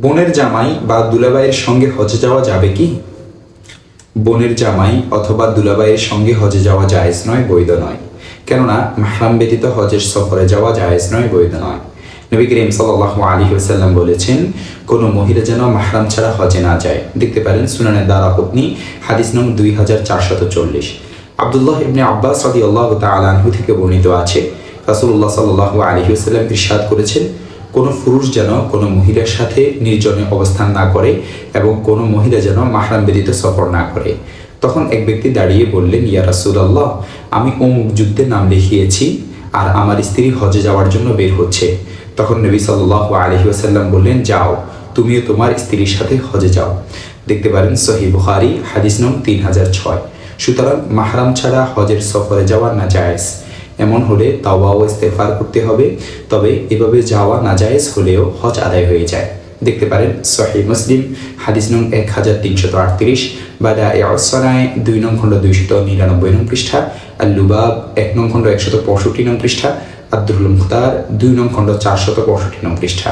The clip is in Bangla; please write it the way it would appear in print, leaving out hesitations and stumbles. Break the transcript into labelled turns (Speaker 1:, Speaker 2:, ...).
Speaker 1: বোনের জামাই বা দুলাভাইয়ের সঙ্গে হজে যাওয়া যাবে কি? বোনের জামাই অথবা দুলাভাইয়ের সঙ্গে হজে যাওয়া জায়েজ নয়, বৈধ নয়। কেননা মাহরাম ব্যতীত হজের সফরে যাওয়া জায়েজ নয়, বৈধ নয়। নবী করিম সাল্লাল্লাহু আলাইহি ওয়াসাল্লাম বলেছেন, কোনো মহিলা যেন মাহরাম ছাড়া হজে না যায়। দেখতে পারেন সুনানে দারাকুতনি, হাদিস নং 2440। আব্দুল্লাহ ইবনে আব্বাস রাদিয়াল্লাহু তাআলা আনহু থেকে বর্ণিত আছে, রাসূলুল্লাহ সাল্লাল্লাহু আলাইহি ওয়াসাল্লাম ইরশাদ করেছেন, কোনো পুরুষ যেন কোনো মহিলার সাথে নির্জনে অবস্থান না করে এবং কোনো মহিলা যেন মাহরাম ব্যতীত সফর না করে। তখন এক ব্যক্তি দাঁড়িয়ে বললেন, ইয়া রাসূলুল্লাহ, আমি অমুক যুদ্ধে নাম লিখিয়েছি আর আমার স্ত্রী হজে যাওয়ার জন্য বের হচ্ছে। তখন নবী সাল্লাল্লাহু আলাইহি ওয়াসাল্লাম বললেন, যাও, তুমিও তোমার স্ত্রীর সাথে হজে যাও। দেখতে পারেন সহিহ বুখারী, হাদিস নং 3006। সুতরাং মাহরাম ছাড়া হজের সফরে যাওয়া নাজায়েজ। এমন হলে তাওবা ও ইস্তেগফার করতে হবে, তবে এভাবে যাওয়া নাজায়েজ হলেও হজ আদায় হয়ে যায়। দেখতে পারেন সহিহ মুসলিম, হাদিস নং 1338, বাদায়াউস সানায় 2 নং খণ্ড 299 নং পৃষ্ঠা, আল লুবাব 1 নং খণ্ড 165 নং পৃষ্ঠা, আব্দুল মুখতার 2 নং খণ্ড 465 নং পৃষ্ঠা।